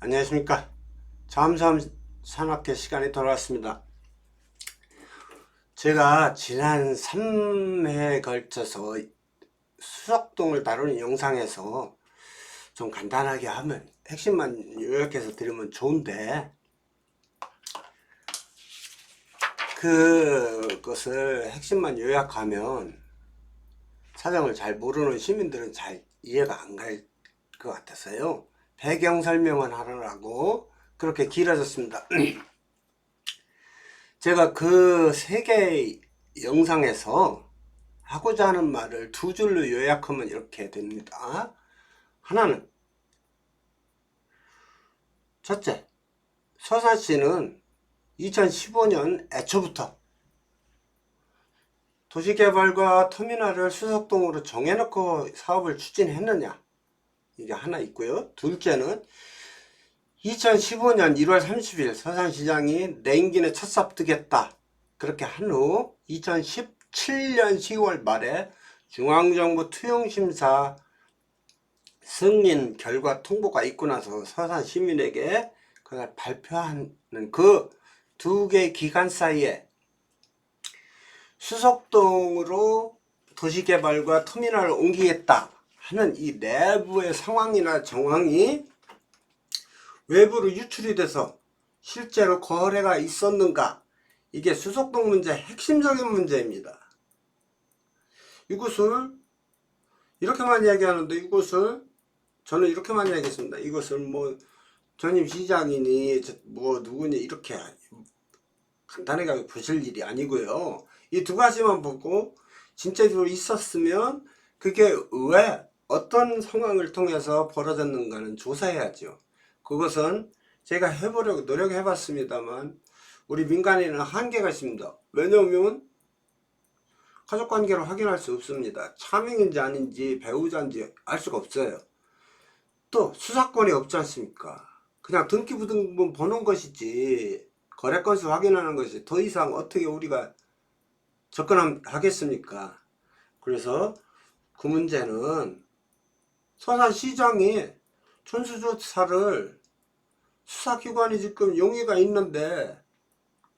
안녕하십니까. 잠수함 산악회 시간이 돌아왔습니다. 제가 지난 3회에 걸쳐서 수석동을 다루는 영상에서 좀 간단하게 하면 핵심만 요약해서 드리면 좋은데, 그것을 핵심만 요약하면 사정을 잘 모르는 시민들은 잘 이해가 안 갈 것 같아서요, 배경 설명을 하느라고 그렇게 길어졌습니다. 제가 그 세 개의 영상에서 하고자 하는 말을 두 줄로 요약하면 이렇게 됩니다. 하나는, 첫째, 서산시는 2015년 애초부터 도시개발과 터미널을 수석동으로 정해놓고 사업을 추진했느냐, 이게 하나 있고요. 둘째는 2015년 1월 30일 서산시장이 내 임기는 첫 삽 뜨겠다 그렇게 한 후 2017년 10월 말에 중앙정부 투용심사 승인 결과 통보가 있고 나서 서산 시민에게 그걸 발표하는 그 두 개의 기간 사이에 수석동으로 도시개발과 터미널을 옮기겠다 하는 이 내부의 상황이나 정황이 외부로 유출이 돼서 실제로 거래가 있었는가, 이게 수석동 문제의 핵심적인 문제입니다. 이것을 이렇게만 이야기하는데, 이것을 저는 이렇게만 이야기했습니다. 이것을 뭐 전임 시장이니 뭐 누구니 이렇게 간단하게 보실 일이 아니고요. 이 두 가지만 보고 진짜로 있었으면 그게 왜 어떤 상황을 통해서 벌어졌는가는 조사해야죠. 그것은 제가 해보려고 노력해 봤습니다만 우리 민간인은 한계가 있습니다. 왜냐하면 가족관계로 확인할 수 없습니다. 차명인지 아닌지 배우자인지 알 수가 없어요. 또 수사권이 없지 않습니까? 그냥 등기부등본 보는 것이지 거래건수 확인하는 것이 더 이상 어떻게 우리가 접근하겠습니까? 그래서 그 문제는 서산시장이 촌수조사를 수사기관이 지금 용의가 있는데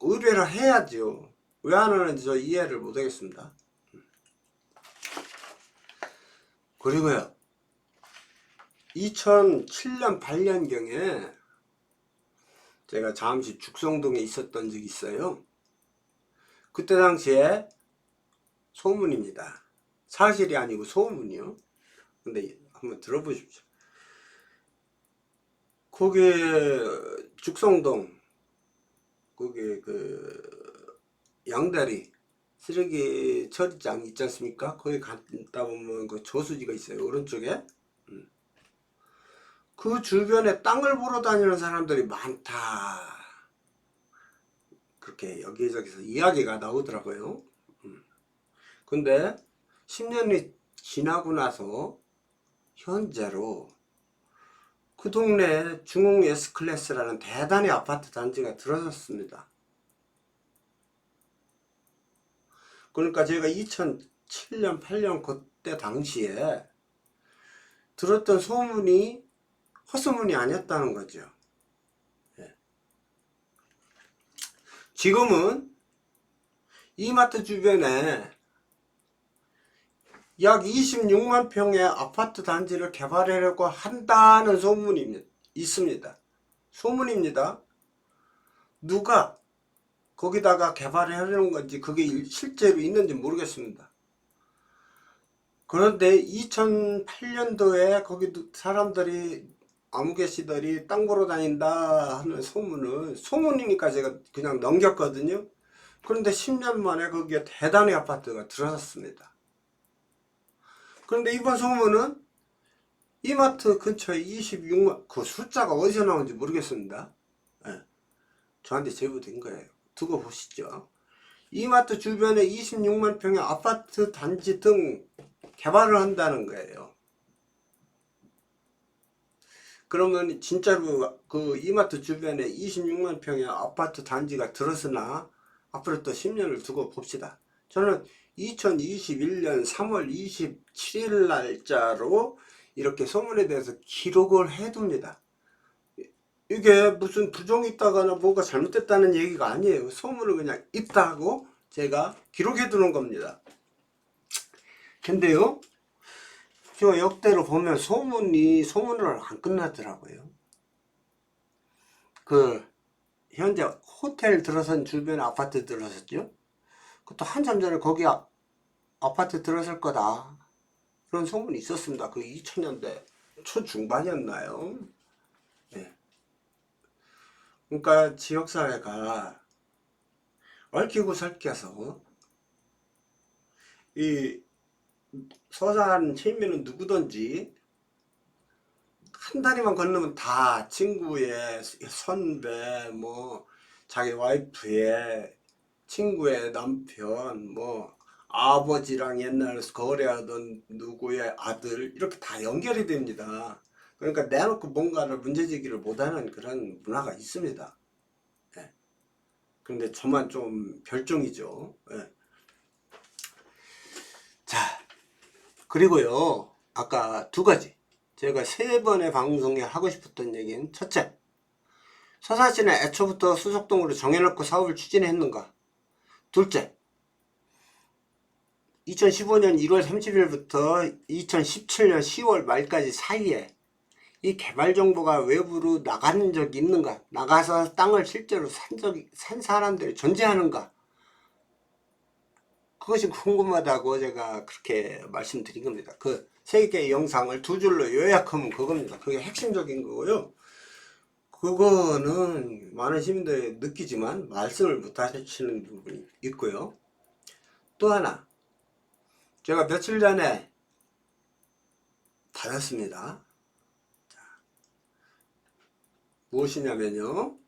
의뢰를 해야죠. 왜 안 하는지 저 이해를 못하겠습니다. 그리고요, 2007년 8년경에 제가 잠시 죽성동에 있었던 적이 있어요. 그때 당시에 소문입니다. 사실이 아니고 소문이요. 근데 한번 들어보십시오. 거기 죽성동 거기 그 양다리 쓰레기 처리장 있지 않습니까? 거기 갔다 보면 그 저수지가 있어요, 오른쪽에. 그 주변에 땅을 보러 다니는 사람들이 많다, 그렇게 여기저기서 이야기가 나오더라고요. 근데 10년이 지나고 나서 현재로 그 동네에 중흥 S클래스라는 대단히 아파트 단지가 들어섰습니다. 그러니까 제가 2007년 8년 그때 당시에 들었던 소문이 헛소문이 아니었다는 거죠. 지금은 이마트 주변에 약 26만 평의 아파트 단지를 개발하려고 한다는 소문이 있습니다. 소문입니다. 누가 거기다가 개발을 하려는 건지 그게 실제로 있는지 모르겠습니다. 그런데 2008년도에 거기 사람들이 아무개씨들이 땅 보러 다닌다 하는 소문은 소문이니까 제가 그냥 넘겼거든요. 그런데 10년 만에 거기에 대단히 아파트가 들어섰습니다. 그런데 이번 소문은 이마트 근처에 26만, 그 숫자가 어디서 나온지 모르겠습니다. 네, 저한테 제보된 거예요. 두고 보시죠. 이마트 주변에 26만 평의 아파트 단지 등 개발을 한다는 거예요. 그러면 진짜로 그 이마트 주변에 26만 평의 아파트 단지가 들어서나 앞으로 또 10년을 두고 봅시다. 저는 2021년 3월 27일 날짜로 이렇게 소문에 대해서 기록을 해둡니다. 이게 무슨 부정이 있다거나 뭐가 잘못됐다는 얘기가 아니에요. 소문을 그냥 있다고 제가 기록해 두는 겁니다. 근데요, 저 역대로 보면 소문으로 안 끝나더라고요. 그 현재 호텔 들어선 주변 아파트 들어섰죠. 그것도 한참 전에 거기 아파트 들어설 거다, 그런 소문이 있었습니다. 그 2000년대 초중반이었나요? 네. 그러니까 지역사회가 얽히고 설켜서 이 서산 체인면은 누구든지 한 다리만 건너면 다 친구의 선배, 뭐 자기 와이프의 친구의 남편, 뭐 아버지랑 옛날에 거래하던 누구의 아들, 이렇게 다 연결이 됩니다. 그러니까 내놓고 뭔가를 문제제기를 못하는 그런 문화가 있습니다. 예. 근데 저만 좀 별종이죠. 예. 자, 그리고요, 아까 두 가지 제가 3번의 방송에 하고 싶었던 얘기는, 첫째, 서산시는 애초부터 수석동으로 정해놓고 사업을 추진했는가. 둘째, 2015년 1월 30일부터 2017년 10월 말까지 사이에 이 개발 정보가 외부로 나가는 적이 있는가, 나가서 땅을 실제로 산 사람들이 존재하는가, 그것이 궁금하다고 제가 그렇게 말씀드린 겁니다. 그 3개의 영상을 2줄로 요약하면 그겁니다. 그게 핵심적인 거고요. 그거는 많은 시민들이 느끼지만 말씀을 못 하시는 부분이 있고요. 또 하나, 제가 며칠 전에 받았습니다. 자, 무엇이냐면요,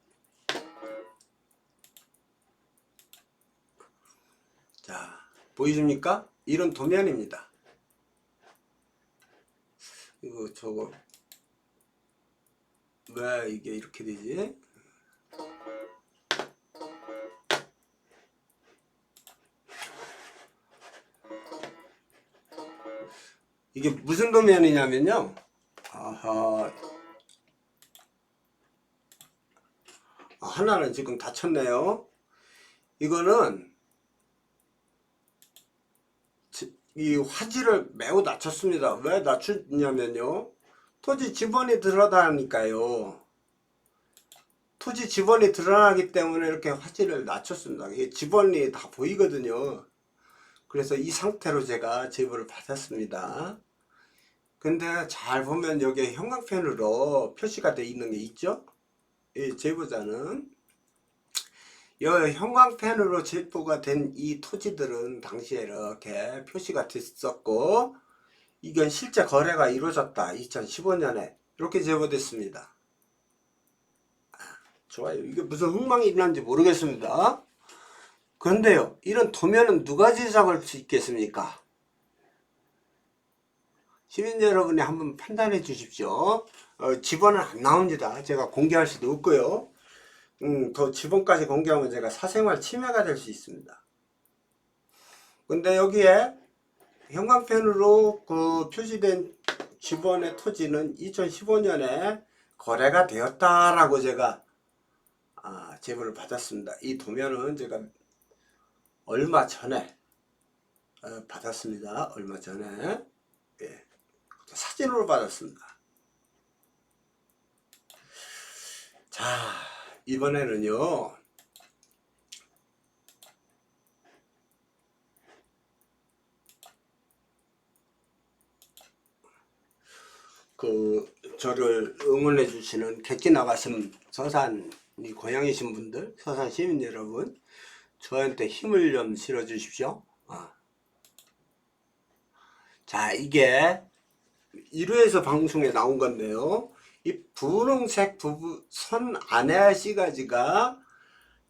자, 보이십니까? 이런 도면입니다. 이거 저거 왜 이게 이렇게 되지? 이게 무슨 도면이냐면요, 아하, 하나는 지금 닫혔네요. 이거는 이 화질을 매우 낮췄습니다. 왜 낮췄냐면요, 토지 지번이 드러나니까요. 토지 지번이 드러나기 때문에 이렇게 화질을 낮췄습니다. 이게 지번이 다 보이거든요. 그래서 이 상태로 제가 제보를 받았습니다. 근데 잘 보면 여기 형광펜으로 표시가 되어 있는 게 있죠. 이 제보자는 이 형광펜으로 제보가 된 이 토지들은 당시에 이렇게 표시가 됐었고, 이건 실제 거래가 이루어졌다, 2015년에 이렇게 제보됐습니다. 좋아요. 이게 무슨 흥망이 있는지 모르겠습니다. 그런데요, 이런 도면은 누가 제작할 수 있겠습니까? 시민 여러분이 한번 판단해 주십시오. 지번은 안 나옵니다. 제가 공개할 수도 없고요. 더 지번까지 공개하면 제가 사생활 침해가 될 수 있습니다. 근데 여기에 형광펜으로 그 표시된 지번의 토지는 2015년에 거래가 되었다라고 제가 제보를 받았습니다. 이 도면은 제가 얼마 전에 받았습니다. 얼마 전에. 예, 사진으로 받았습니다. 자, 이번에는요, 저를 응원해 주시는 객기 나가신 서산이 고향이신 분들, 서산 시민 여러분, 저한테 힘을 좀 실어 주십시오. 자, 이게 1회에서 방송에 나온 건데요, 이 분홍색 선 안에 시가지가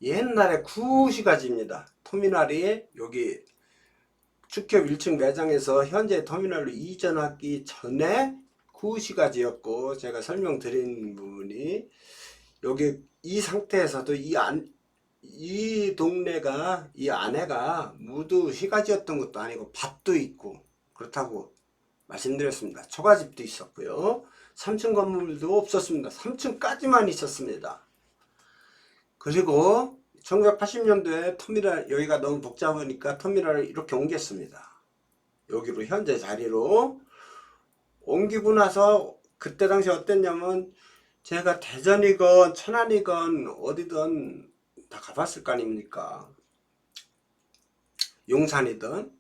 옛날에 구시가지입니다. 터미널이 여기 축협 1층 매장에서 현재 터미널로 이전하기 전에 구시가지였고, 제가 설명드린 부분이 여기 이 상태에서도 이 동네가, 이 안에가 모두 시가지였던 것도 아니고 밭도 있고 그렇다고 말씀드렸습니다. 초가집도 있었고요. 3층 건물도 없었습니다. 3층까지만 있었습니다. 그리고 1980년도에 터미널, 여기가 너무 복잡하니까 터미널을 이렇게 옮겼습니다. 여기로 현재 자리로 옮기고 나서 그때 당시 어땠냐면 제가 대전이건 천안이건 어디든 다 가봤을 거 아닙니까? 용산이든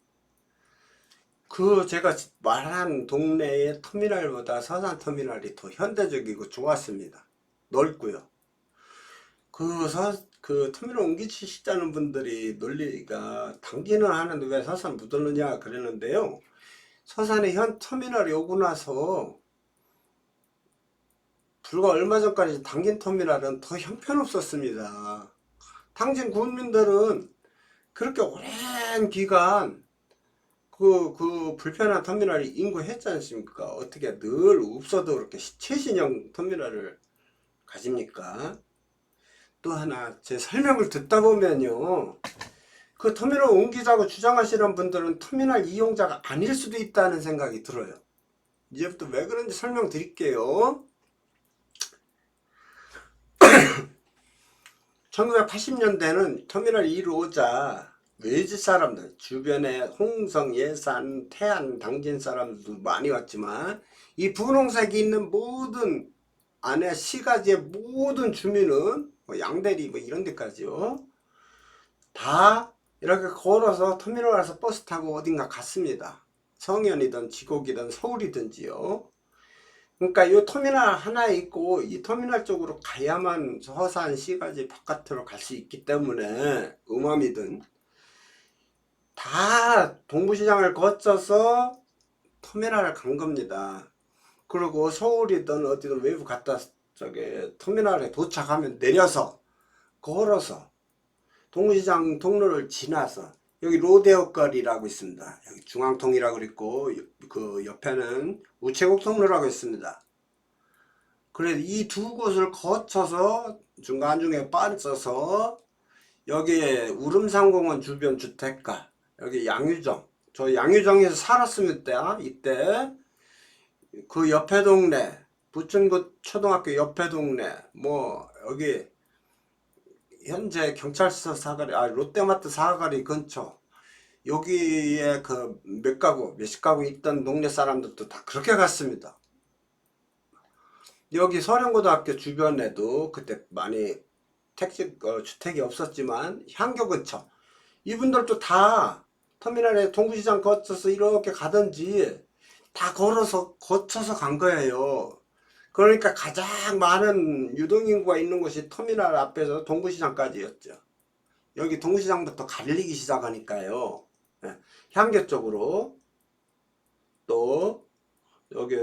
그 제가 말한 동네의 터미널보다 서산 터미널이 더 현대적이고 좋았습니다. 넓고요. 그 터미널 옮기시자는 분들이 논리가 당기는 하는데 왜 서산 못 오느냐 그랬는데요. 서산에 현 터미널이 오고 나서 불과 얼마 전까지 당긴 터미널은 더 형편없었습니다. 당진 군민들은 그렇게 오랜 기간 그 불편한 터미널이 인구했지 않습니까? 어떻게 늘 없어도 그렇게 최신형 터미널을 가집니까? 또 하나 제 설명을 듣다 보면요, 그 터미널 옮기자고 주장하시는 분들은 터미널 이용자가 아닐 수도 있다는 생각이 들어요. 이제부터 왜 그런지 설명드릴게요. 1980년대는 터미널 2로 오자 외지 사람들, 주변에 홍성, 예산, 태안, 당진 사람들도 많이 왔지만 이 분홍색이 있는 모든 안에 시가지의 모든 주민은 뭐 양대리 뭐 이런 데까지요, 다 이렇게 걸어서 터미널 와서 버스 타고 어딘가 갔습니다. 성현이든 지곡이든 서울이든지요. 그러니까 이 터미널 하나에 있고 이 터미널 쪽으로 가야만 서산 시가지 바깥으로 갈 수 있기 때문에 음암이든 다 동부시장을 거쳐서 터미널을 간 겁니다. 그리고 서울이든 어디든 외부 갔다 저기 터미널에 도착하면 내려서 걸어서 동부시장 통로를 지나서 여기 로데오 거리라고 있습니다. 여기 중앙통이라고 그랬고 그 옆에는 우체국 통로라고 있습니다. 그래서 이 두 곳을 거쳐서 중간중에 빠져서 여기에 우름산공원 주변 주택가, 여기 양유정, 저 양유정에서 살았습니다. 이때 그 옆에 동네 부천구 초등학교 옆에 동네 뭐 여기 현재 경찰서 사거리, 롯데마트 사거리 근처 여기에 그 몇 가구 몇십 가구 있던 동네 사람들도 다 그렇게 갔습니다. 여기 서령고등학교 주변에도 그때 많이 택지 주택이 없었지만 향교 근처 이분들도 다 터미널에 동부시장 거쳐서 이렇게 가든지 다 걸어서 거쳐서 간 거예요. 그러니까 가장 많은 유동인구가 있는 곳이 터미널 앞에서 동부시장까지였죠. 여기 동부시장부터 갈리기 시작하니까요. 예, 향교 쪽으로 또 여기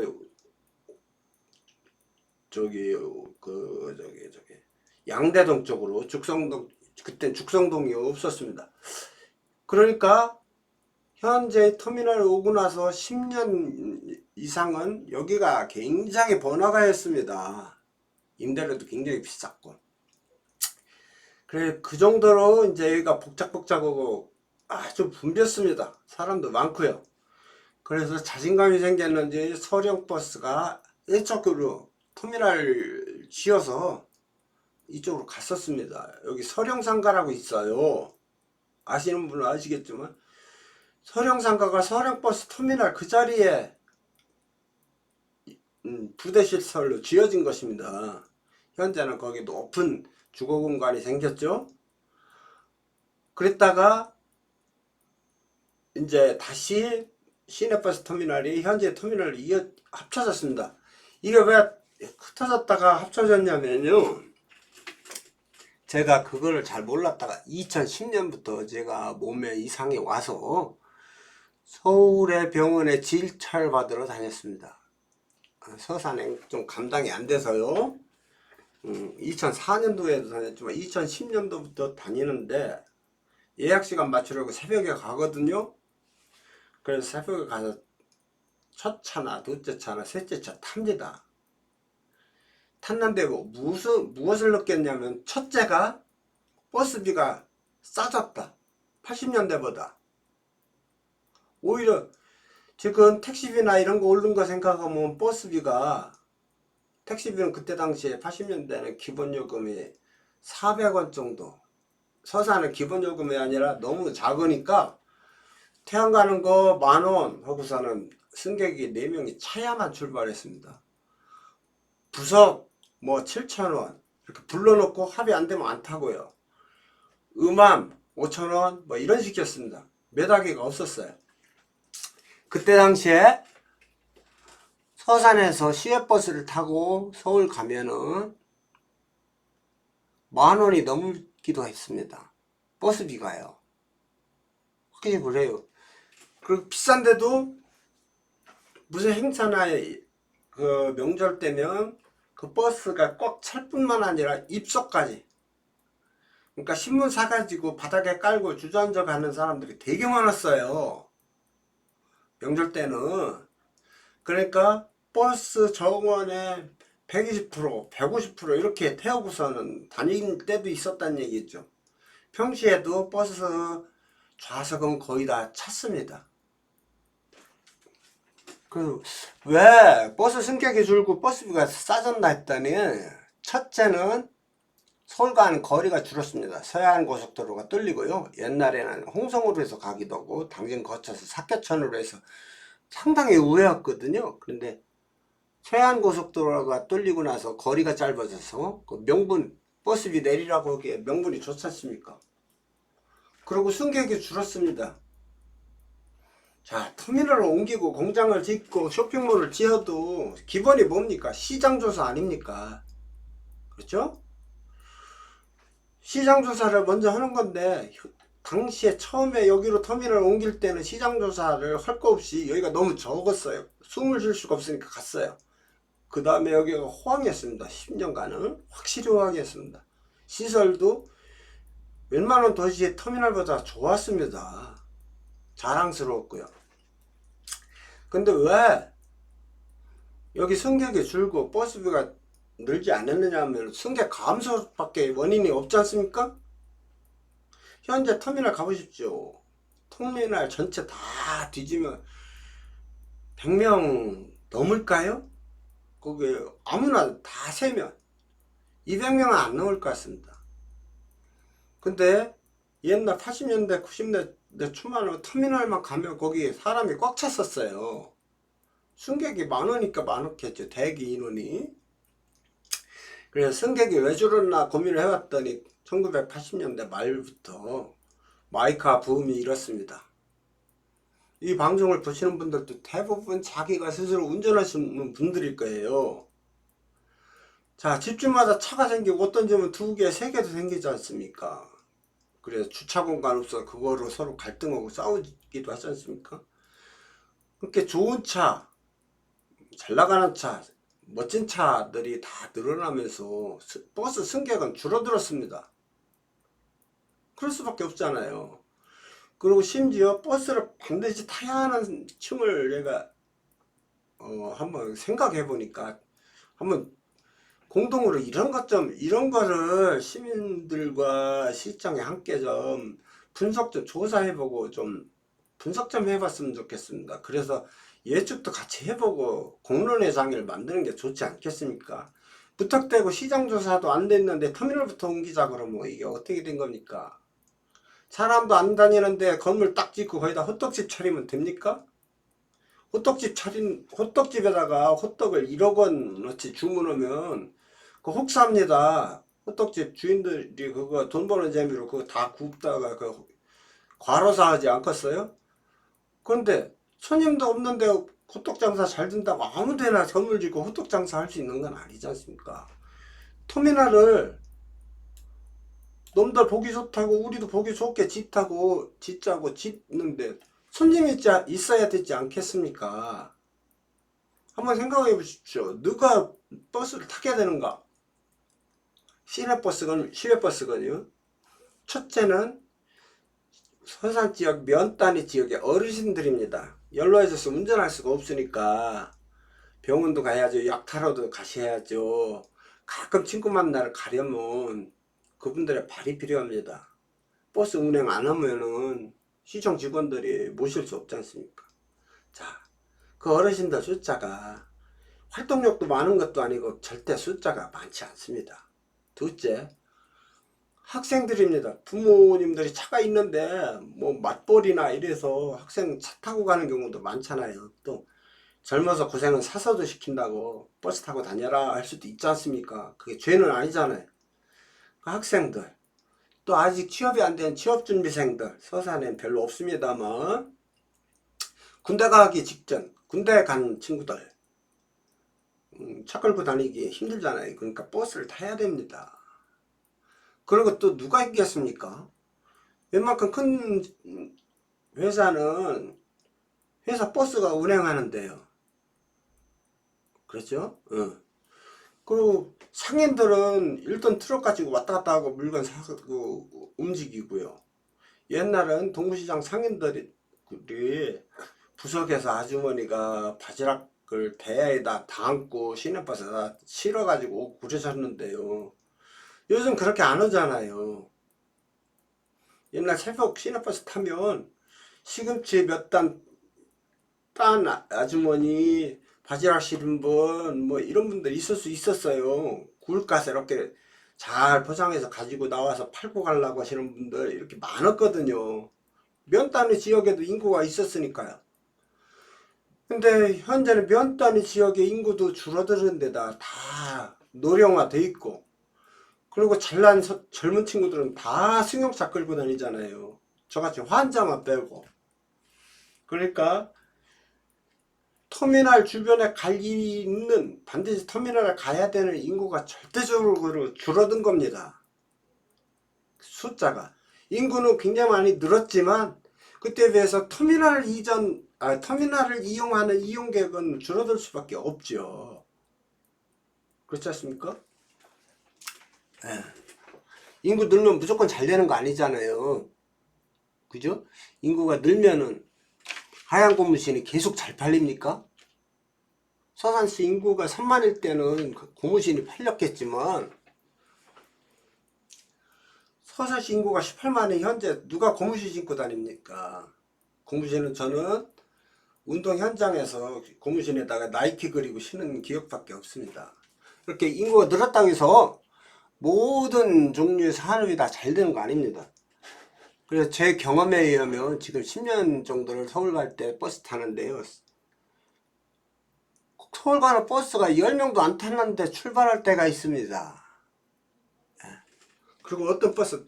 저기 양대동 쪽으로 죽성동, 그때 죽성동이 없었습니다. 그러니까 현재 터미널 오고 나서 10년 이상은 여기가 굉장히 번화가였습니다. 임대료도 굉장히 비쌌고. 그래 그 정도로 이제 여기가 복작복작하고 아주 붐볐습니다. 사람도 많고요. 그래서 자신감이 생겼는지 서령버스가 이쪽으로 터미널 지어서 이쪽으로 갔었습니다. 여기 서령상가라고 있어요. 아시는 분은 아시겠지만 서령상가가 서령버스 터미널 그 자리에 부대시설로 지어진 것입니다. 현재는 거기 높은 주거공간이 생겼죠. 그랬다가 이제 다시 시내버스 터미널이 현재 터미널로 합쳐졌습니다. 이게 왜 흩어졌다가 합쳐졌냐면요, 제가 그거를 잘 몰랐다가 2010년부터 제가 몸에 이상이 와서 서울의 병원에 진찰 받으러 다녔습니다. 서산에 좀 감당이 안 돼서요. 2004년도에도 다녔지만 2010년도부터 다니는데 예약 시간 맞추려고 새벽에 가거든요. 그래서 새벽에 가서 첫 차나 둘째 차나 셋째 차 탑니다. 탔는데 무엇을 느꼈냐면 첫째가 버스비가 싸졌다. 80년대보다. 오히려 지금 택시비나 이런 거 오른 거 생각하면 버스비가 택시비는 그때 당시에 80년대는 기본요금이 400원 정도. 서산은 기본요금이 아니라 너무 작으니까 태안 가는 거 10,000원 하고서는 승객이 4명이 차야만 출발했습니다. 부석 뭐 7,000원 이렇게 불러놓고 합의 안 되면 안 타고요. 음암 5,000원 뭐 이런 식이었습니다. 매다기가 없었어요. 그때 당시에 서산에서 시외버스를 타고 서울 가면은 10,000원이 넘기도 했습니다. 버스비가요. 확실히 그래요. 그리고 비싼데도 무슨 행사나 그 명절 때면 그 버스가 꽉 찰 뿐만 아니라 입석까지. 그러니까 신문 사가지고 바닥에 깔고 주저앉아 가는 사람들이 되게 많았어요. 명절 때는. 그러니까 버스 정원에 120%, 150% 이렇게 태우고서는 다닐 때도 있었다는 얘기죠. 평시에도 버스 좌석은 거의 다 찼습니다. 왜 버스 승객이 줄고 버스비가 싸졌나 했더니, 첫째는 서울 가는 거리가 줄었습니다. 서해안 고속도로가 뚫리고요. 옛날에는 홍성으로 해서 가기도 하고 당진 거쳐서 사개천으로 해서 상당히 우회였거든요. 그런데 서해안 고속도로가 뚫리고 나서 거리가 짧아져서 그 명분 버스비 내리라고 하기에 명분이 좋지 않습니까? 그리고 승객이 줄었습니다. 자, 터미널을 옮기고 공장을 짓고 쇼핑몰을 지어도 기본이 뭡니까? 시장조사 아닙니까? 그렇죠? 시장조사를 먼저 하는 건데, 당시에 처음에 여기로 터미널을 옮길 때는 시장조사를 할 거 없이 여기가 너무 적었어요. 숨을 쉴 수가 없으니까 갔어요. 그 다음에 여기가 호황이었습니다. 10년간은 확실히 호황이었습니다. 시설도 웬만한 도시의 터미널보다 좋았습니다. 자랑스러웠고요. 근데 왜 여기 승객이 줄고 버스비가 늘지 않았느냐 하면 승객 감소밖에 원인이 없지 않습니까? 현재 터미널 가보십시오. 터미널 전체 다 뒤지면 100명 넘을까요? 거기 아무나 다 세면 200명은 안 넘을 것 같습니다. 근데 옛날 80년대 90년대 초반에 터미널만 가면 거기 사람이 꽉 찼었어요. 승객이 많으니까 많았겠죠. 대기 인원이. 그래서 승객이 왜 줄었나 고민을 해왔더니 1980년대 말부터 마이카 붐이 일었습니다. 이 방송을 보시는 분들도 대부분 자기가 스스로 운전하시는 분들일 거예요. 자, 집집마다 차가 생기고 어떤 집은 2개, 3개도 생기지 않습니까? 그래서 주차 공간 없어 그거로 서로 갈등하고 싸우기도 하지 않습니까? 그렇게 좋은 차, 잘 나가는 차, 멋진 차들이 다 늘어나면서 버스 승객은 줄어들었습니다. 그럴 수밖에 없잖아요. 그리고 심지어 버스를 반드시 타야 하는 층을 내가 한번 생각해 보니까 한번 공동으로 이런 거를 시민들과 시장에 함께 좀 분석 좀 조사해보고 좀 분석 좀 해봤으면 좋겠습니다. 그래서 예측도 같이 해보고 공론의 장을 만드는 게 좋지 않겠습니까? 부탁되고 시장조사도 안 됐는데 터미널부터 옮기자 그러면 이게 어떻게 된 겁니까? 사람도 안 다니는데 건물 딱 짓고 거기다 호떡집 차리면 됩니까? 호떡집에다가 호떡을 1억 원어치 주문하면 그 혹사합니다. 호떡집 주인들이 그거 돈 버는 재미로 그거 다 굽다가 그 과로사 하지 않겠어요? 그런데 손님도 없는데 호떡 장사 잘 된다고 아무데나 건물 짓고 호떡 장사 할 수 있는 건 아니지 않습니까? 터미널을 놈들 보기 좋다고 우리도 보기 좋게 짓자고 짓는데 손님이 있어야 되지 않겠습니까? 한번 생각해 보십시오. 누가 버스를 타게 되는가? 시내버스건요. 첫째는 서산지역 면단위 지역의 어르신들입니다. 연로해져서 운전할 수가 없으니까 병원도 가야죠. 약 타러도 가셔야죠. 가끔 친구 만나러 가려면 그분들의 발이 필요합니다. 버스 운행 안 하면은 시청 직원들이 모실 수 없지 않습니까? 자, 그 어르신들 숫자가 활동력도 많은 것도 아니고 절대 숫자가 많지 않습니다. 둘째, 학생들입니다. 부모님들이 차가 있는데 뭐 맞벌이나 이래서 학생 차 타고 가는 경우도 많잖아요. 또 젊어서 고생은 사서도 시킨다고 버스 타고 다녀라 할 수도 있지 않습니까? 그게 죄는 아니잖아요. 그 학생들, 또 아직 취업이 안 된 취업준비생들, 서산엔 별로 없습니다만 군대 가기 직전, 군대 간 친구들 차 끌고 다니기 힘들잖아요. 그러니까 버스를 타야 됩니다. 그리고 또 누가 있겠습니까? 웬만큼 큰 회사는 회사 버스가 운행하는데요. 그렇죠? 그리고 상인들은 일단 트럭 가지고 왔다 갔다 하고 물건 사고 움직이고요. 옛날은 동부시장 상인들이 부석에서 아주머니가 바지락을 대야에다 담고 시내버스에다 실어가지고 그러셨는데요. 요즘 그렇게 안 오잖아요. 옛날 새벽 시내버스 타면 시금치 몇 단 딴 아주머니, 바지락 실은 분, 뭐 이런 분들 있을 수 있었어요. 굴가스 이렇게 잘 포장해서 가지고 나와서 팔고 가려고 하시는 분들 이렇게 많았거든요. 면 단위 지역에도 인구가 있었으니까요. 근데 현재는 면 단위 지역의 인구도 줄어드는 데다 다 노령화 돼 있고, 그리고 잘난 젊은 친구들은 다 승용차 끌고 다니잖아요. 저같이 환자만 빼고. 그러니까 터미널 주변에 갈 일이 있는, 반드시 터미널에 가야 되는 인구가 절대적으로 줄어든 겁니다. 숫자가. 인구는 굉장히 많이 늘었지만 그때에 비해서 터미널을 이용하는 이용객은 줄어들 수밖에 없죠. 그렇지 않습니까? 예. 인구 늘면 무조건 잘 되는 거 아니잖아요. 그죠? 인구가 늘면은 하얀 고무신이 계속 잘 팔립니까? 서산시 인구가 3만일 때는 고무신이 팔렸겠지만 서산시 인구가 18만에 현재 누가 고무신 신고 다닙니까? 고무신은 저는 운동 현장에서 고무신에다가 나이키 그리고 신은 기억밖에 없습니다. 이렇게 인구가 늘었다고 해서 모든 종류의 산업이 다 잘 되는 거 아닙니다. 그래서 제 경험에 의하면 지금 10년 정도를 서울 갈 때 버스 타는데요. 서울 가는 버스가 10명도 안 탔는데 출발할 때가 있습니다. 그리고 어떤 버스,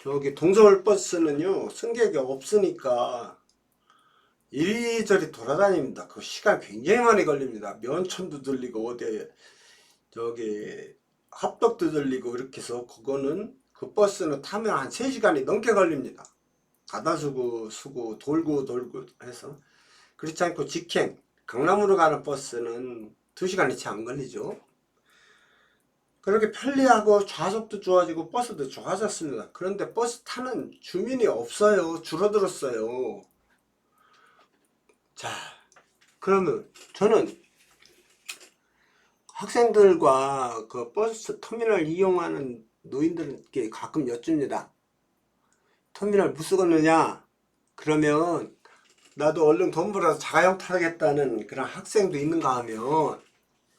저기 동서울 버스는요, 승객이 없으니까 이리저리 돌아다닙니다. 그 시간 굉장히 많이 걸립니다. 면천도 들리고 어디 저기 합덕도 들리고 이렇게 해서 그거는 그 버스는 타면 한 3시간이 넘게 걸립니다. 가다 수고 돌고 해서. 그렇지 않고 직행 강남으로 가는 버스는 2시간이 채 안 걸리죠. 그렇게 편리하고 좌석도 좋아지고 버스도 좋아졌습니다. 그런데 버스 타는 주민이 없어요. 줄어들었어요. 자, 그러면 저는 학생들과 그 버스 터미널 이용하는 노인들께 가끔 여쭙니다. 터미널 못 쓰겠느냐? 그러면 나도 얼른 돈 벌어서 자가용 타겠다는 그런 학생도 있는가 하면,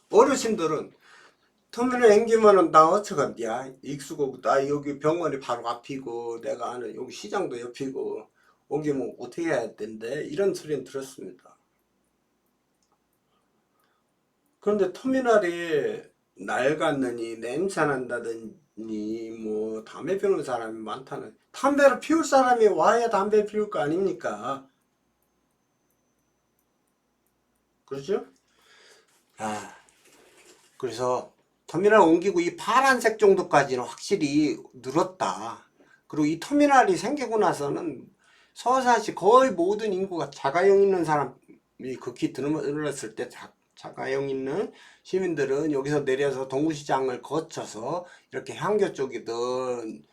어르신들은 터미널 앵기면은 나 어쩌겠냐? 익숙하고 나 여기 병원이 바로 앞이고 내가 아는 여기 시장도 옆이고 여기 뭐 어떻게 해야 된대? 이런 소리는 들었습니다. 그런데 터미널이 낡았느니 냄새 난다더니 뭐 담배 피우는 사람이 많다는, 담배를 피울 사람이 와야 담배 피울 거 아닙니까? 그렇죠? 그래서 터미널 옮기고 이 파란색 정도까지는 확실히 늘었다. 그리고 이 터미널이 생기고 나서는 서산시 거의 모든 인구가 자가용 있는 사람이 극히 드물었을 때 자가용 있는 시민들은 여기서 내려서 동구시장을 거쳐서 이렇게 향교 쪽이든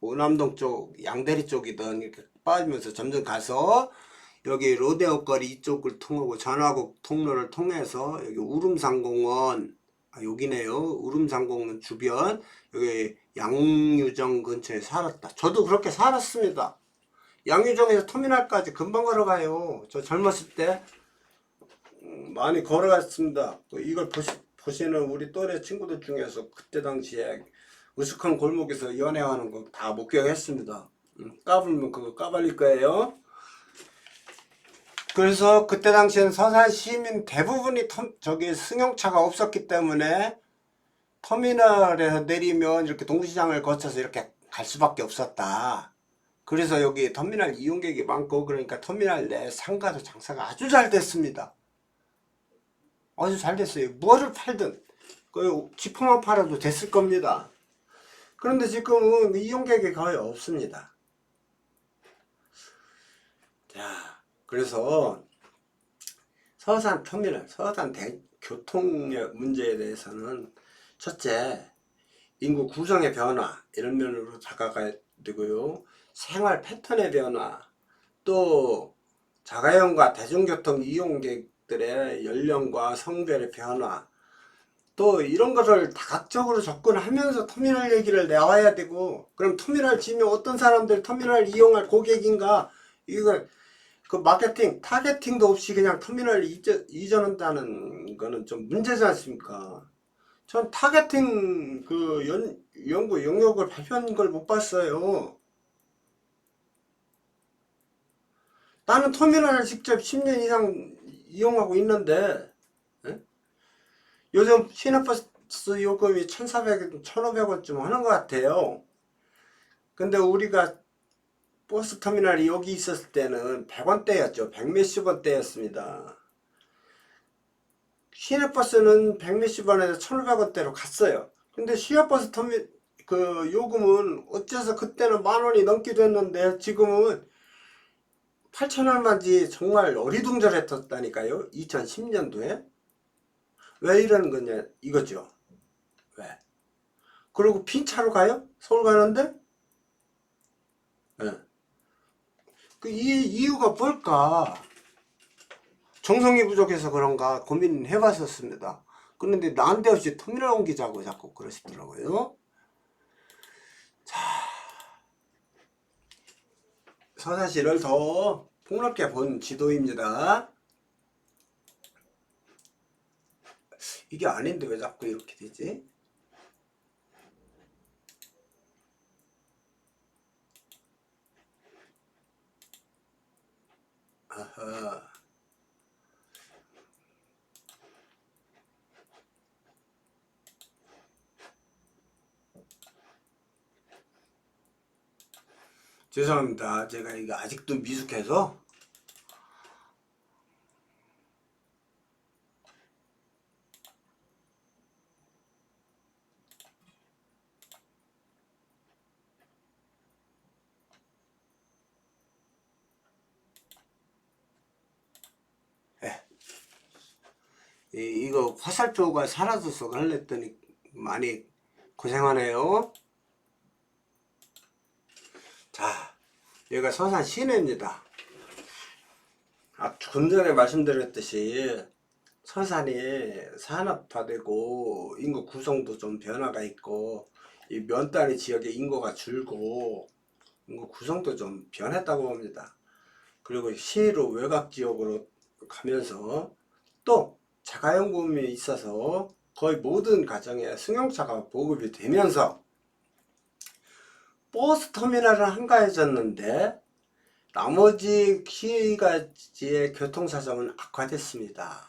오남동 쪽 양대리 쪽이든 이렇게 빠지면서 점점 가서 여기 로데오 거리 이쪽을 통하고 전화국 통로를 통해서 여기 우름산공원, 여기네요. 우름산공원 주변 여기 양유정 근처에 살았다. 저도 그렇게 살았습니다. 양유정에서 터미널까지 금방 걸어가요. 저 젊었을 때 많이 걸어갔습니다. 이걸 보시는 우리 또래 친구들 중에서 그때 당시에 으슥한 골목에서 연애하는 거 다 목격했습니다. 까불면 그거 까발릴 거예요. 그래서 그때 당시엔 서산 시민 대부분이 저기 승용차가 없었기 때문에 터미널에서 내리면 이렇게 동시장을 거쳐서 이렇게 갈 수밖에 없었다. 그래서 여기 터미널 이용객이 많고, 그러니까 터미널 내 상가도 장사가 아주 잘 됐습니다. 아주 잘 됐어요. 뭐를 팔든 그 지퍼만 팔아도 됐을 겁니다. 그런데 지금은 이용객이 거의 없습니다. 자, 그래서 서산 터미널, 서산 교통의 문제에 대해서는 첫째, 인구 구성의 변화 이런 면으로 다가가야 되고요. 생활 패턴의 변화, 또 자가용과 대중교통 이용객들의 연령과 성별의 변화, 또 이런 것을 다각적으로 접근하면서 터미널 얘기를 나와야 되고, 그럼 터미널 지면 어떤 사람들 터미널 이용할 고객인가, 이거 그 마케팅, 타겟팅도 없이 그냥 터미널 이전한다는 거는 좀 문제지 않습니까? 전 타겟팅 그 연구 영역을 발표한 걸 못 봤어요. 나는 터미널을 직접 10년 이상 이용하고 있는데, 에? 요즘 시내버스 요금이 1,400원, 1,500원쯤 하는 것 같아요. 근데 우리가 버스 터미널이 여기 있었을 때는 100원대였죠. 100몇십 원대였습니다. 시내버스는 100몇십 원에서 1,500원대로 갔어요. 근데 시외버스 그 요금은 어째서 그때는 10,000원이 넘기도 했는데 지금은 8,000원만지 정말 어리둥절했었다니까요. 2010년도에. 왜 이러는 거냐 이거죠. 왜? 그리고 빈 차로 가요? 서울 가는데? 네. 그 이유가 뭘까? 정성이 부족해서 그런가 고민해 봤었습니다. 그런데 난데없이 터미널 옮기자고 자꾸 그러시더라고요. 자, 서사시를 더 폭넓게 본 지도입니다. 이게 아닌데 왜 자꾸 이렇게 되지? 아하. 죄송합니다. 제가 이거 아직도 미숙해서. 예. 이거 화살표가 사라져서 갈랬더니 많이 고생하네요. 자, 여기가 서산 시내입니다. 좀 전에 말씀드렸듯이 서산이 산업화되고 인구 구성도 좀 변화가 있고, 이 면단위 지역의 인구가 줄고 인구 구성도 좀 변했다고 봅니다. 그리고 시로 외곽 지역으로 가면서 또 자가용금이 있어서 거의 모든 가정에 승용차가 보급이 되면서 버스 터미널은 한가해졌는데 나머지 시가지의 교통사정은 악화됐습니다.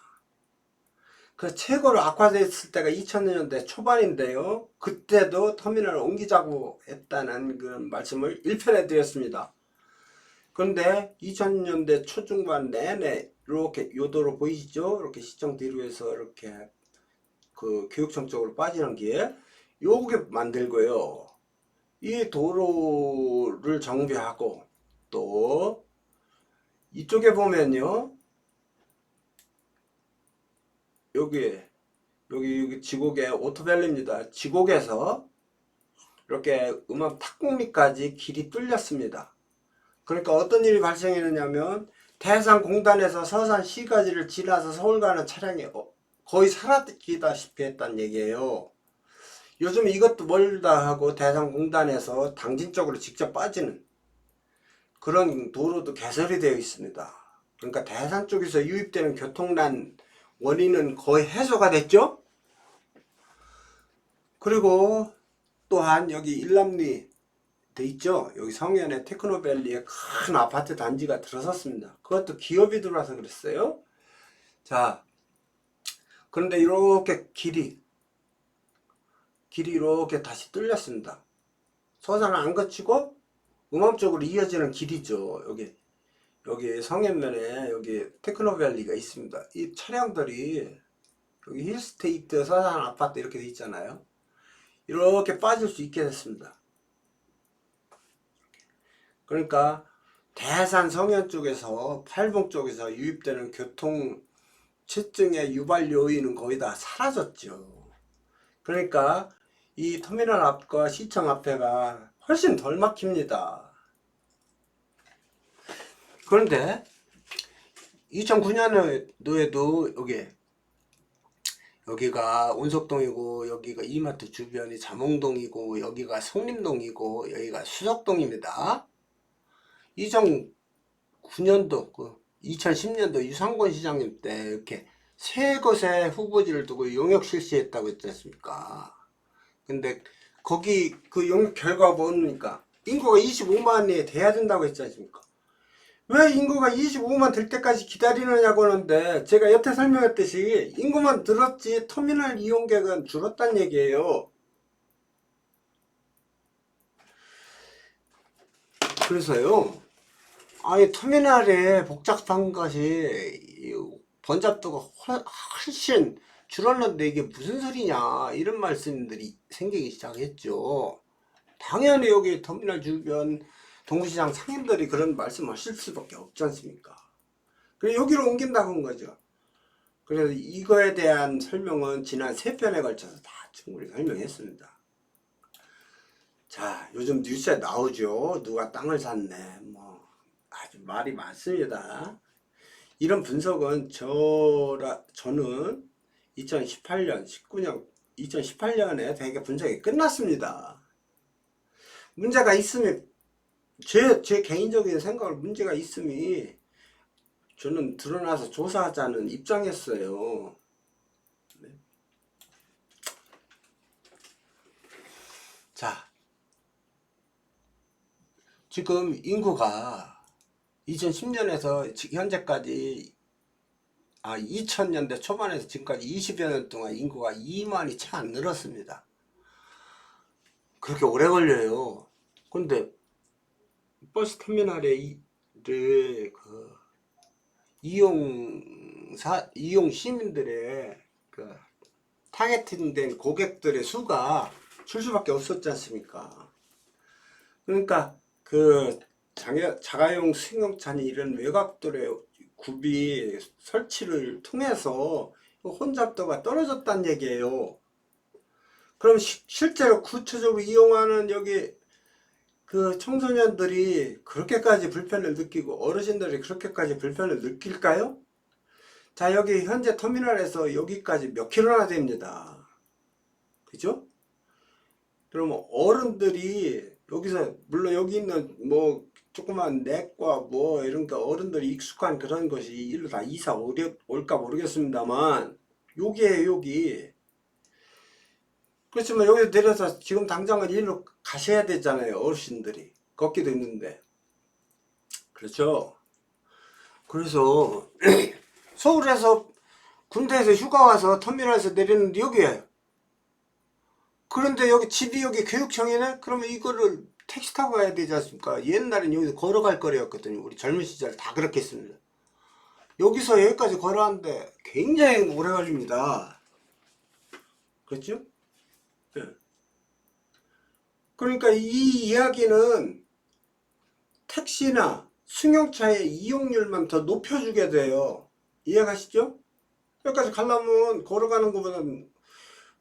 그 최고로 악화됐을 때가 2000년대 초반인데요. 그때도 터미널을 옮기자고 했다는 그런 말씀을 1편에 드렸습니다. 그런데 2000년대 초중반 내내 이렇게 요도로 보이시죠? 이렇게 시청 뒤로에서 이렇게 그 교육청 쪽으로 빠지는 길, 요게 만들고요. 이 도로를 정비하고, 또 이쪽에 보면요, 여기 지곡의 오토밸리입니다. 지곡에서 이렇게 음암 탁곡리까지 길이 뚫렸습니다. 그러니까 어떤 일이 발생했느냐면 대산공단에서 서산시까지를 지나서 서울 가는 차량이 거의 사라지다시피 했다는 얘기예요. 요즘 이것도 멀다 하고 대산공단에서 당진 쪽으로 직접 빠지는 그런 도로도 개설이 되어 있습니다. 그러니까 대산 쪽에서 유입되는 교통난 원인은 거의 해소가 됐죠. 그리고 또한 여기 일남리 돼 있죠. 여기 성현의 테크노밸리에 큰 아파트 단지가 들어섰습니다. 그것도 기업이 들어와서 그랬어요. 자, 그런데 이렇게 길이 이렇게 다시 뚫렸습니다. 서산을 안 거치고 음암 쪽으로 이어지는 길이죠. 여기 성현면에 여기 테크노밸리가 있습니다. 이 차량들이 여기 힐스테이트 서산 아파트 이렇게 돼 있잖아요. 이렇게 빠질 수 있게 됐습니다. 그러니까 대산 성현 쪽에서 팔봉 쪽에서 유입되는 교통 체증의 유발 요인은 거의 다 사라졌죠. 그러니까 이 터미널 앞과 시청 앞에가 훨씬 덜 막힙니다. 그런데 2009년도에도 여기가 온석동이고 여기가 이마트 주변이 잠홍동이고 여기가 송림동이고 여기가 수석동입니다. 2009년도 2010년도 유상권 시장님 때 이렇게 세 곳에 후보지를 두고 용역 실시했다고 했지 않습니까? 근데 거기 그 용역 결과가 뭡니까? 인구가 25만이 돼야 된다고 했지 않습니까? 왜 인구가 25만 될 때까지 기다리느냐고 하는데, 제가 여태 설명했듯이 인구만 늘었지 터미널 이용객은 줄었단 얘기예요. 그래서요, 아니 터미널에 복잡한 것이 번잡도가 훨씬 줄었는데 이게 무슨 소리냐 이런 말씀들이 생기기 시작했죠. 당연히 여기 터미널 주변 동부시장 상인들이 그런 말씀하실 수밖에 없지 않습니까? 그래서 여기로 옮긴다고 한 거죠. 그래서 이거에 대한 설명은 지난 3편에 걸쳐서 다 충분히 설명했습니다. 자, 요즘 뉴스에 나오죠. 누가 땅을 샀네. 뭐 아주 말이 많습니다. 이런 분석은 저는 2018년, 19년, 2018년에 되게 분석이 끝났습니다. 문제가 있으면 제 개인적인 생각을 문제가 있음이 저는 드러나서 조사하자는 입장이었어요. 네. 자, 지금 인구가 2010년에서 현재까지 2000년대 초반에서 지금까지 20여 년 동안 인구가 2만이 채 안 늘었습니다. 그렇게 오래 걸려요. 근데 버스 터미널에 이용 시민들의 타겟팅된 고객들의 수가 줄 수밖에 없었지 않습니까? 그러니까 자가용 승용차니 이런 외곽들의 구비 설치를 통해서 혼잡도가 떨어졌다는 얘기예요. 그럼 실제로 구체적으로 이용하는 여기 청소년들이 그렇게까지 불편을 느끼고 어르신들이 그렇게까지 불편을 느낄까요? 자, 여기 현재 터미널에서 여기까지 몇 킬로나 됩니다. 그죠? 그러면 어른들이 여기서 물론 여기 있는 뭐 조그만 내과 뭐 이런 거 어른들이 익숙한 그런 것이 일로 다 이사 올까 모르겠습니다만 여기 그렇지만 여기서 내려서 지금 당장은 일로 가셔야 되잖아요. 어르신들이 걷기도 있는데 그렇죠. 그래서 서울에서 군대에서 휴가 와서 터미널에서 내리는데 여기에요. 그런데 여기 집이 여기 교육청이네? 그러면 이거를 택시 타고 가야 되지 않습니까? 옛날엔 여기서 걸어갈 거리였거든요. 우리 젊은 시절 다 그렇게 했습니다. 여기서 여기까지 걸어왔는데 굉장히 오래 걸립니다. 그렇죠? 네. 그러니까 이 이야기는 택시나 승용차의 이용률만 더 높여주게 돼요. 이해가시죠? 여기까지 가려면 걸어가는 것보다는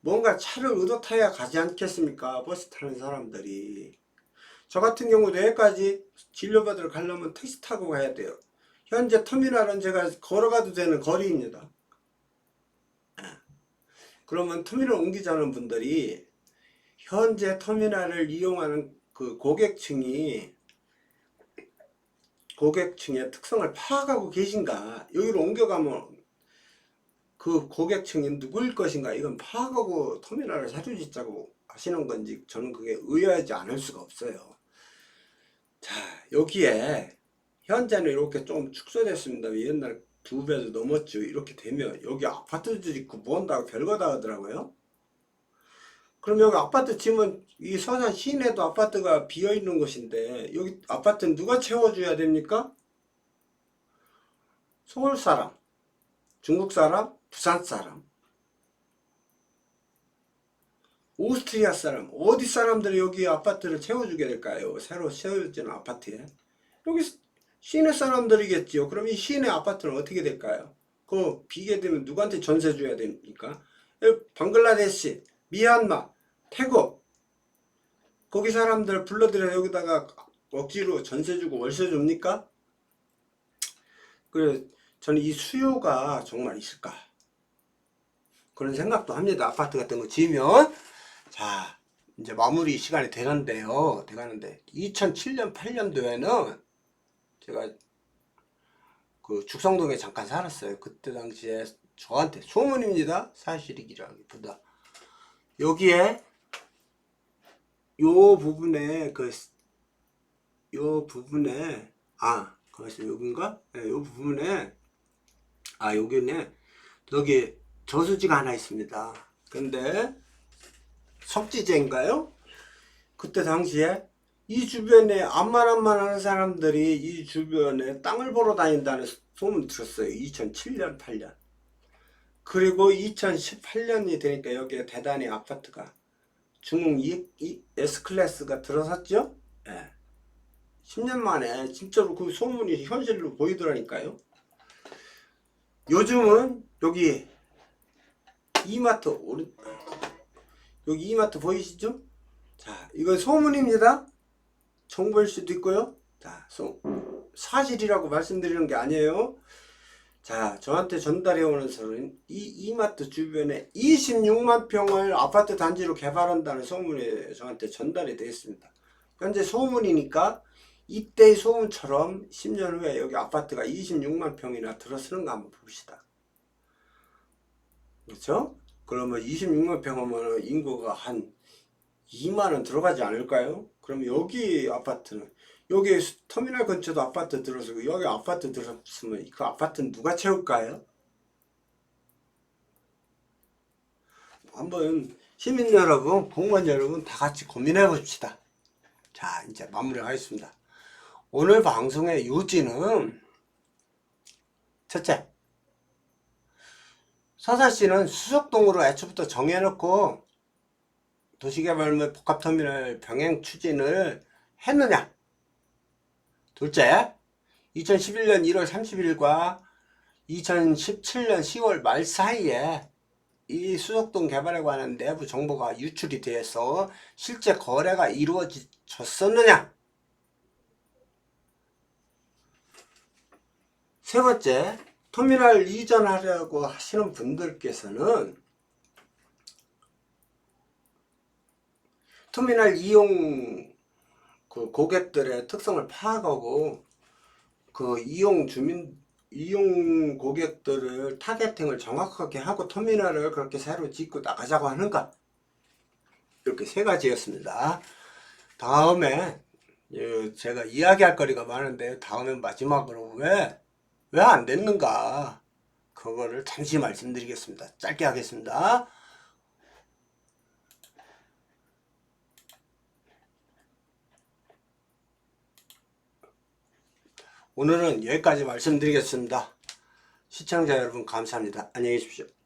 뭔가 차를 의도 타야 가지 않겠습니까? 버스 타는 사람들이. 저 같은 경우도 여기까지 진료받으러 가려면 택시 타고 가야 돼요. 현재 터미널은 제가 걸어가도 되는 거리입니다. 그러면 터미널 옮기자는 분들이 현재 터미널을 이용하는 고객층의 특성을 파악하고 계신가? 여기로 옮겨가면 그 고객층이 누구일 것인가 이건 파악하고 터미널을 새로 짓자고 하시는 건지 저는 그게 의아하지 않을 수가 없어요. 자, 여기에 현재는 이렇게 좀 축소됐습니다. 옛날 2배도 넘었죠. 이렇게 되면 여기 아파트도 짓고 뭐 한다고 별거다 하더라고요. 그럼 여기 아파트 지면 이 서산 시내도 아파트가 비어있는 곳인데 여기 아파트는 누가 채워줘야 됩니까? 서울 사람, 중국 사람, 부산 사람, 오스트리아 사람, 어디 사람들이 여기 아파트를 채워주게 될까요? 새로 세워진 아파트에. 여기 시내 사람들이겠지요. 그럼 이 시내 아파트는 어떻게 될까요? 그 비게 되면 누구한테 전세 줘야 됩니까? 방글라데시, 미얀마, 태국 거기 사람들 불러들여 여기다가 억지로 전세 주고 월세 줍니까? 그래서 저는 이 수요가 정말 있을까? 그런 생각도 합니다. 아파트 같은 거 지으면. 자, 이제 마무리 시간이 돼가는데 2007년 8년도에는 제가 그 죽성동에 잠깐 살았어요. 그때 당시에 저한테 소문입니다. 사실이기라기보다 여기에 요 부분에 거기서 여긴가? 네, 요 부분에 여기네. 여기 저수지가 하나 있습니다. 근데 석지제인가요? 그때 당시에 이 주변에 암만 하는 사람들이 이 주변에 땅을 보러 다닌다는 소문 들었어요. 2007년 8년. 그리고 2018년이 되니까 여기에 대단히 아파트가 중흥 S클래스가 들어섰죠. 예. 10년 만에 진짜로 그 소문이 현실로 보이더라니까요. 요즘은 여기 이마트 여기 이마트 보이시죠? 자, 이건 소문입니다. 정보일 수도 있고요. 자, 사실이라고 말씀드리는 게 아니에요. 자, 저한테 전달해 오는 소리는 이 이마트 주변에 26만 평을 아파트 단지로 개발한다는 소문이 저한테 전달이 되어 있습니다. 현재 소문이니까 이때의 소문처럼 10년 후에 여기 아파트가 26만 평이나 들어서는가 한번 봅시다. 그렇죠? 그러면 26만 평 하면 인구가 한 2만은 들어가지 않을까요? 그럼 여기 아파트는 여기 터미널 근처도 아파트 들어서고 여기 아파트 들어섰으면 그 아파트는 누가 채울까요? 한번 시민 여러분, 공무원 여러분 다 같이 고민해 봅시다. 자, 이제 마무리하겠습니다. 오늘 방송의 요지는 첫째, 서산시는 수석동으로 애초부터 정해놓고 도시개발 및 복합터미널 병행 추진을 했느냐? 둘째, 2011년 1월 30일과 2017년 10월 말 사이에 이 수석동 개발에 관한 내부 정보가 유출이 돼서 실제 거래가 이루어졌었느냐? 세 번째, 터미널 이전하려고 하시는 분들께서는 터미널 이용 그 고객들의 특성을 파악하고 그 이용 고객들을 타겟팅을 정확하게 하고 터미널을 그렇게 새로 짓고 나가자고 하는가? 이렇게 세 가지였습니다. 다음에 제가 이야기할 거리가 많은데 다음에 마지막으로 왜 안 됐는가? 그거를 잠시 말씀드리겠습니다. 짧게 하겠습니다. 오늘은 여기까지 말씀드리겠습니다. 시청자 여러분 감사합니다. 안녕히 계십시오.